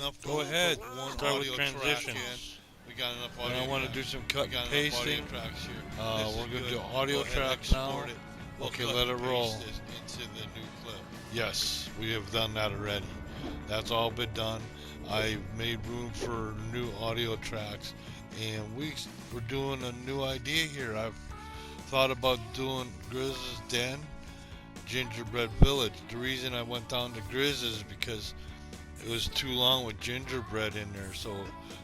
enough Go room ahead. for one Start with audio track transitions. in. We got enough And audio I want to do tracks. some cut We got and enough audio pasting. tracks here. We're going to do Go audio ahead, tracks now. export it. We'll Okay, cut let and it roll. paste this into the new clip. Yes, we have done that already. That's all been done. I made room for new audio tracks, and we're doing a new idea here. I've thought about doing Grez's Den, Gingerbread Village. The reason I went down to Grez is because it was too long with gingerbread in there, so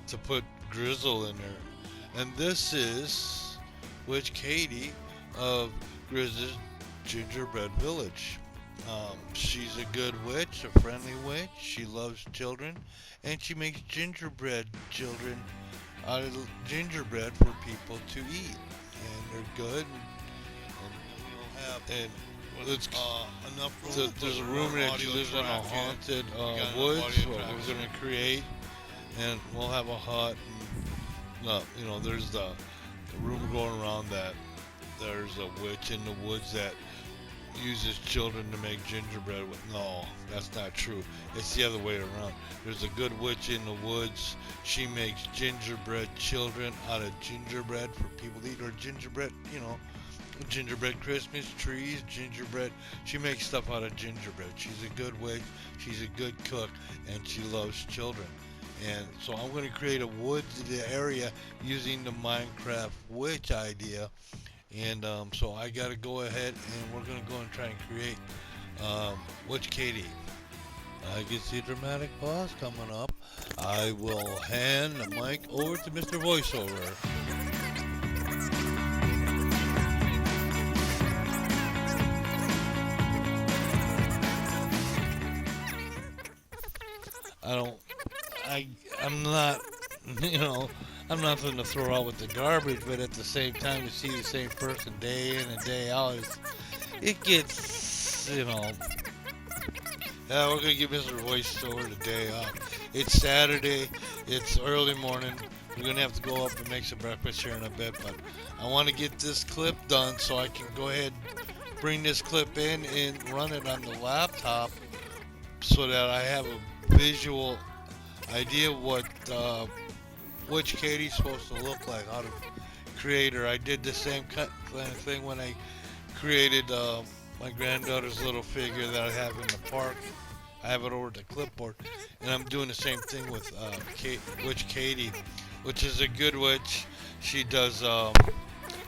to put Grizzle in there. And this is Witch Katie of Grez's Gingerbread Village. She's a good witch, a friendly witch. She loves children, and she makes gingerbread children out of gingerbread for people to eat. And they're good. And We'll have and it's enough room. there's a for rumor one that she audio lives in a track in. haunted got enough woods. audio What tracks we're gonna create, and we'll have a hut. And, there's the rumor going around that there's a witch in the woods that uses children to make gingerbread with. No, that's not true. It's the other way around. There's a good witch in the woods. She makes gingerbread children out of gingerbread for people to eat, or gingerbread, gingerbread Christmas trees, gingerbread. She makes stuff out of gingerbread. She's a good witch. She's a good cook, and she loves children. And so I'm going to create a woods area using the Minecraft witch idea. And so I got to go ahead and we're going to go and try and create Witch Katie. I can see dramatic pause coming up. I will hand the mic over to Mr. Voiceover. I'm not, I'm nothing to throw out with the garbage, but at the same time, to see the same person day in and day out, it gets, yeah, we're going to give Mr. Voiceover the day off. It's Saturday, it's early morning, we're going to have to go up and make some breakfast here in a bit, but I want to get this clip done so I can go ahead and bring this clip in and run it on the laptop so that I have a visual idea what Witch Katie's supposed to look like, how to create her. I did the same kind of thing when I created my granddaughter's little figure that I have in the park. I have it over the clipboard, and I'm doing the same thing with Witch Katie, which is a good witch. She does,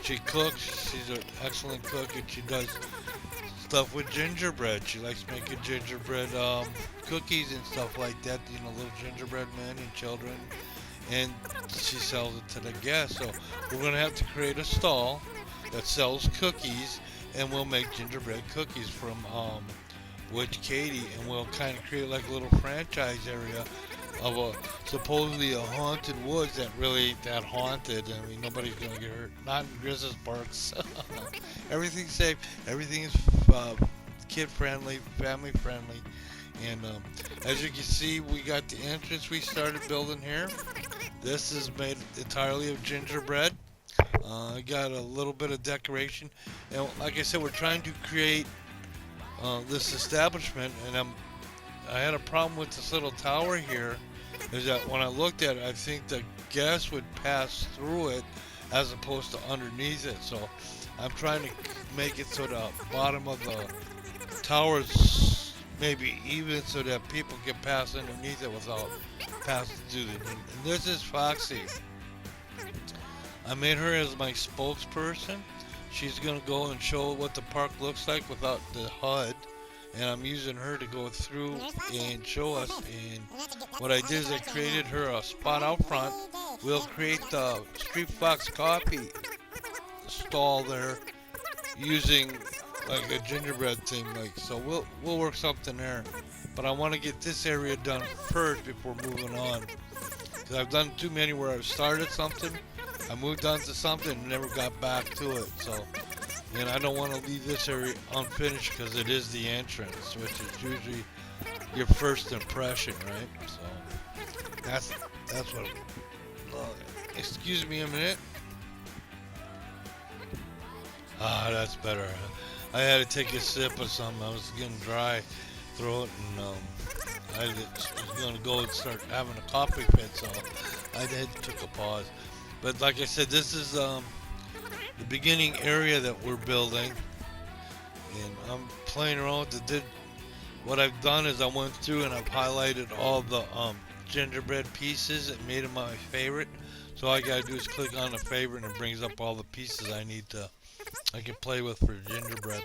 she cooks. She's an excellent cook, and she does stuff with gingerbread. She likes making gingerbread cookies and stuff like that. Little gingerbread men and children, and she sells it to the guests. So we're gonna have to create a stall that sells cookies, and we'll make gingerbread cookies from Witch Katie, and we'll kind of create like a little franchise area of supposedly a haunted woods that really ain't that haunted. I mean, nobody's gonna get hurt. Not in Grez's parts. Everything's safe. Everything is kid friendly, family friendly. And as you can see, we got the entrance we started building here. This is made entirely of gingerbread. I got a little bit of decoration, and like I said, we're trying to create this establishment. And I had a problem with this little tower here. Is that when I looked at it, I think the guests would pass through it as opposed to underneath it. So I'm trying to make it so the bottom of the tower is maybe even so that people can pass underneath it without passing through the. And this is Foxy. I made her as my spokesperson. She's gonna go and show what the park looks like without the HUD. And I'm using her to go through and show us. And what I did is I created her a spot out front. We'll create the Street Fox coffee stall there using like a gingerbread thing. So we'll work something there. But I want to get this area done first before moving on. Because I've done too many where I've started something, I moved on to something and never got back to it. So. And I don't want to leave this area unfinished because it is the entrance, which is usually your first impression, right? So that's what. Excuse me a minute. That's better. I had to take a sip of something. I was getting dry throat, and I was gonna go and start having a coffee fit, so I did took a pause. But like I said, this is the beginning area that we're building, and I'm playing around with the. What I've done is I went through and I've highlighted all the gingerbread pieces and made them my favorite. So all I gotta do is click on the favorite and it brings up all the pieces I can play with for gingerbread.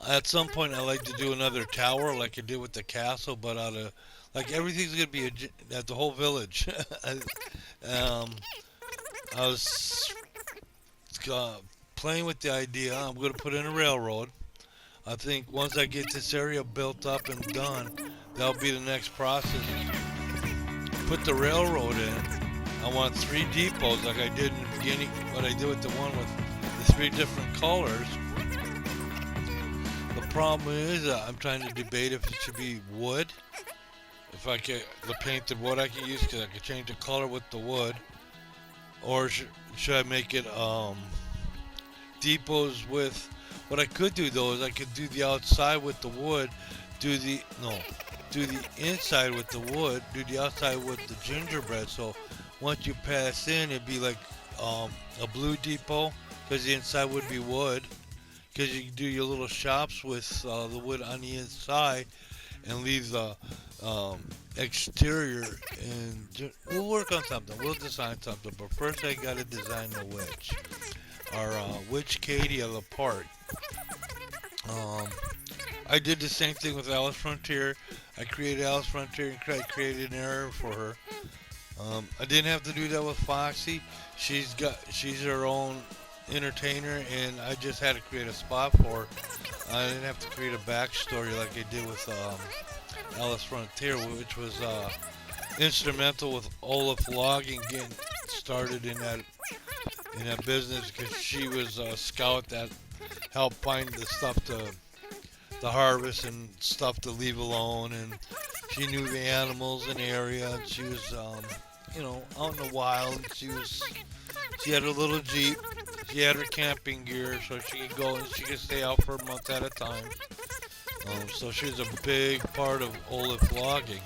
At some point, I like to do another tower like I did with the castle, but out of like everything's gonna be at the whole village. um, I was playing with the idea. I'm gonna put in a railroad. I think once I get this area built up and done, that'll be the next process. Put the railroad in. I want 3 depots like I did in the beginning. What I did with the one with the 3 different colors. The problem is I'm trying to debate if it should be wood. If I can, the painted wood I can use because I can change the color with the wood. Or should I make it depots with, what I could do though is I could do the outside with the wood, do the inside with the wood, do the outside with the gingerbread. So once you pass in, it'd be like a blue depot because the inside would be wood. Because you can do your little shops with the wood on the inside and leave the exterior. And we'll work on something. We'll design something. But first, I gotta design the witch. Our witch Katie of the park. I did the same thing with Alice Frontier. I created Alice Frontier and created an area for her. I didn't have to do that with Foxy. She's her own entertainer, and I just had to create a spot for her. I didn't have to create a backstory like I did with Alice Frontier, which was instrumental with Olaf Logging getting started in that business because she was a scout that helped find the stuff to harvest and stuff to leave alone, and she knew the animals in the area, and she was out in the wild. And she had a little Jeep. She had her camping gear, so she could go and she could stay out for a month at a time. So she was a big part of Olaf Logging.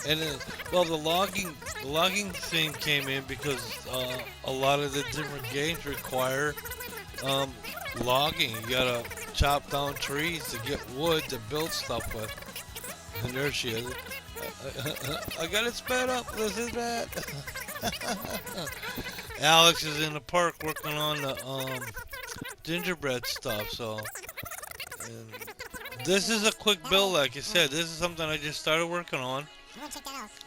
And then, well, the logging thing came in because a lot of the different games require logging. You gotta chop down trees to get wood to build stuff with. And there she is. I got it sped up. This is that. Alex is in the park working on the gingerbread stuff. So, and this is a quick build. Like I said, this is something I just started working on.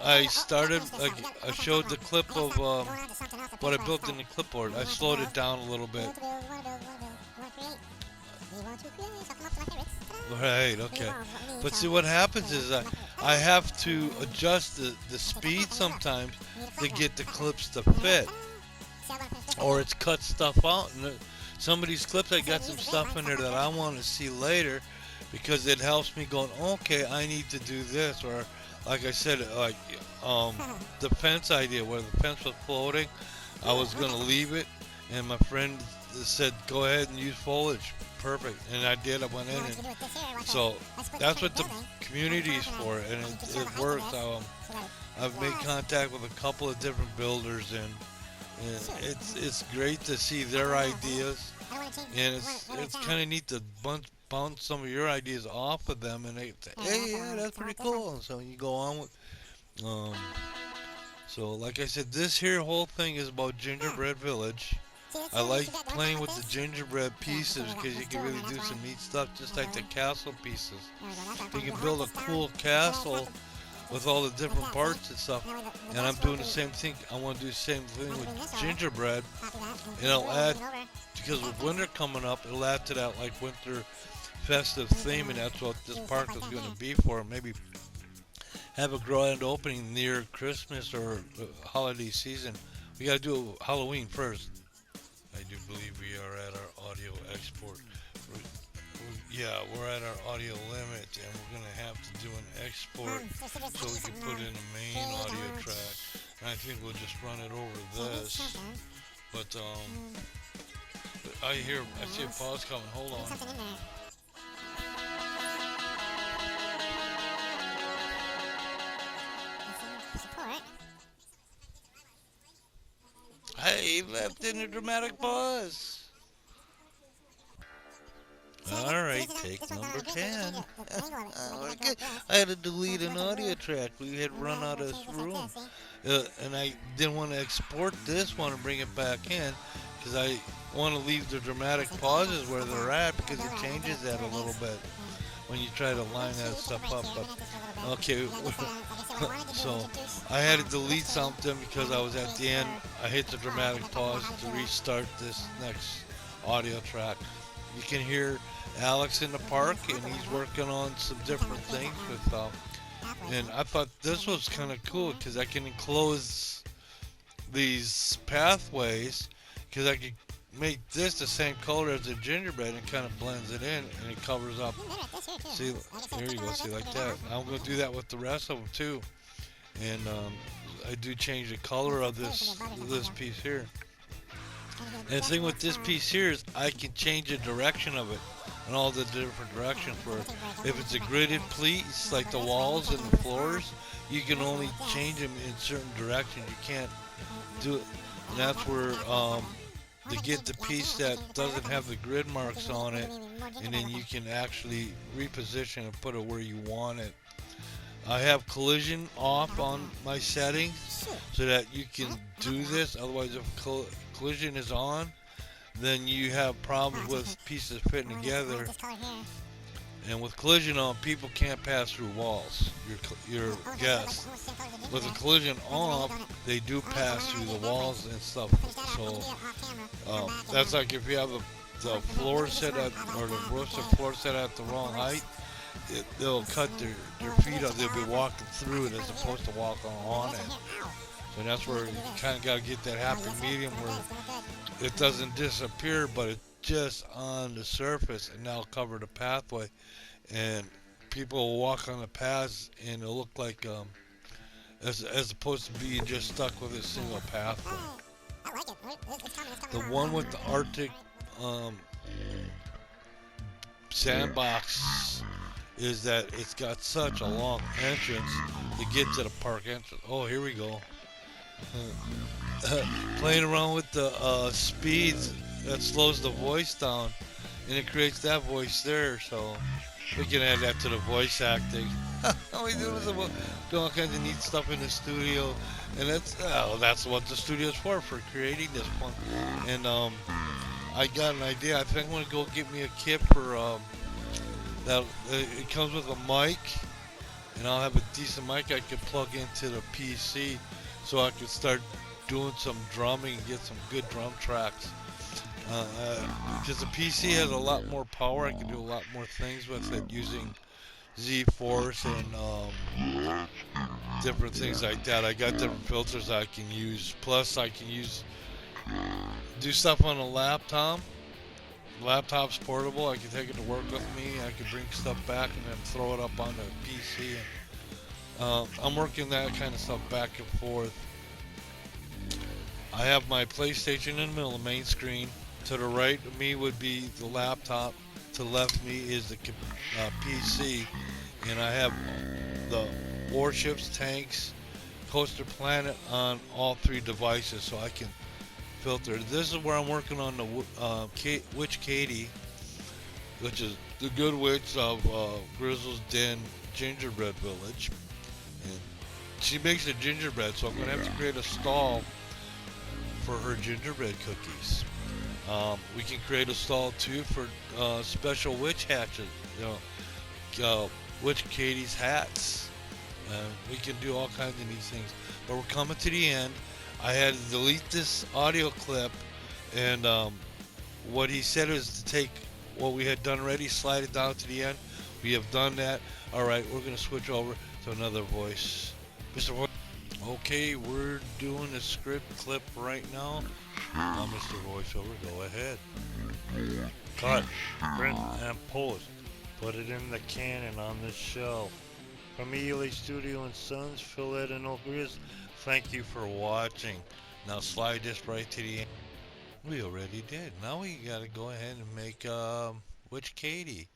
I showed the clip of what I built in the clipboard. I slowed it down a little bit. Right, okay. But see, what happens is I have to adjust the speed sometimes to get the clips to fit. Or it's cut stuff out. And some of these clips, I got some stuff in there that I want to see later because it helps me going, okay, I need to do this. Or, like I said, the fence idea where the fence was floating, I was going to leave it. And my friend said, go ahead and use foliage. Perfect. And I did. I went in. And so that's what the community is for. And it works. I've made contact with a couple of different builders. And it's great to see their ideas. And it's kind of neat to bounce some of your ideas off of them. And they say, hey, yeah, that's pretty cool. And so you go on with... so like I said, this here whole thing is about Gingerbread Village. I like playing with the gingerbread pieces because you can really do some neat stuff, just like the castle pieces. You can build a cool castle with all the different parts and stuff. And I'm doing the same thing. I want to do the same thing with gingerbread. And I'll add, because with winter coming up, it'll add to that like winter festive theme, and that's what this park is going to be for. Maybe have a grand opening near Christmas or holiday season. We got to do Halloween first. I do believe we are at our audio export. We're at our audio limit, and we're going to have to do an export so we can put in a main audio track. And I think we'll just run it over this. But I see a pause coming. Hold on. He left in a dramatic pause. Alright, take number 10. Okay. I had to delete an audio track. We had run out of this room. And I didn't want to export this one and bring it back in because I want to leave the dramatic pauses where they're at because it changes that a little bit when you try to line that stuff up. But okay, so I had to delete something because I was at the end. I hit the dramatic pause to restart this next audio track. You can hear Alex in the park, and he's working on some different things with. And I thought this was kind of cool because I can enclose these pathways because I could make this the same color as the gingerbread and kind of blends it in and it covers up. See, there you go. See, like that. I'm going to do that with the rest of them too. And I do change the color of this piece here. And the thing with this piece here is I can change the direction of it and all the different directions where if it's a gridded piece like the walls and the floors, you can only change them in certain directions. You can't do it. And that's where to get the piece that doesn't have the grid marks on it, and then you can actually reposition and put it where you want it. I have collision off on my settings so that you can do this. Otherwise, if collision is on, then you have problems with pieces fitting together. And with collision on, people can't pass through walls. Your guests. With a collision off, they do pass through the walls and stuff. So that's like if you have the floor set at, or the roasted floor set at the wrong height, they'll cut their feet up. They'll be walking through it as opposed to walking on it. So that's where you kind of got to get that happy medium where it doesn't disappear, but it's just on the surface and now cover the pathway. And people will walk on the paths and it'll look like, as opposed to being just stuck with a single pathway. The one with the Arctic sandbox is that it's got such a long entrance to get to the park entrance. Oh, here we go. Playing around with the speeds that slows the voice down, and it creates that voice there. So we can add that to the voice acting. We do all kinds of neat stuff in the studio, and that's what the studio's for creating this one. And I got an idea. I think I'm gonna go get me a kit for that. It comes with a mic, and I'll have a decent mic I could plug into the PC, so I could start doing some drumming and get some good drum tracks. Because the PC has a lot more power, I can do a lot more things with it using Z-Force and different things like that. I got different filters I can use. Plus, I can do stuff on a laptop. Laptop's portable. I can take it to work with me. I can bring stuff back and then throw it up on the PC. And, I'm working that kind of stuff back and forth. I have my PlayStation in the middle, the main screen. To the right of me would be the laptop. To the left of me is the PC. And I have the warships, tanks, Coaster Planet on all three devices, so I can filter. This is where I'm working on the Witch Katie, which is the good witch of Grizzle's Den Gingerbread Village. And she makes a gingerbread, so I'm going to have to create a stall for her gingerbread cookies. We can create a stall too for special witch hatches, Witch Katie's hats. We can do all kinds of these things. But we're coming to the end. I had to delete this audio clip, and what he said was to take what we had done already, slide it down to the end. We have done that. All right, we're going to switch over to another voice. Mr. Voice. Okay, we're doing a script clip right now. Mr. Voiceover, go ahead. Cut, print, and post. Put it in the canon on this shelf. From ELA Studio and Sons, Phil Ed and Grez, thank you for watching. Now slide this right to the end. We already did. Now we gotta go ahead and make Witch Katie.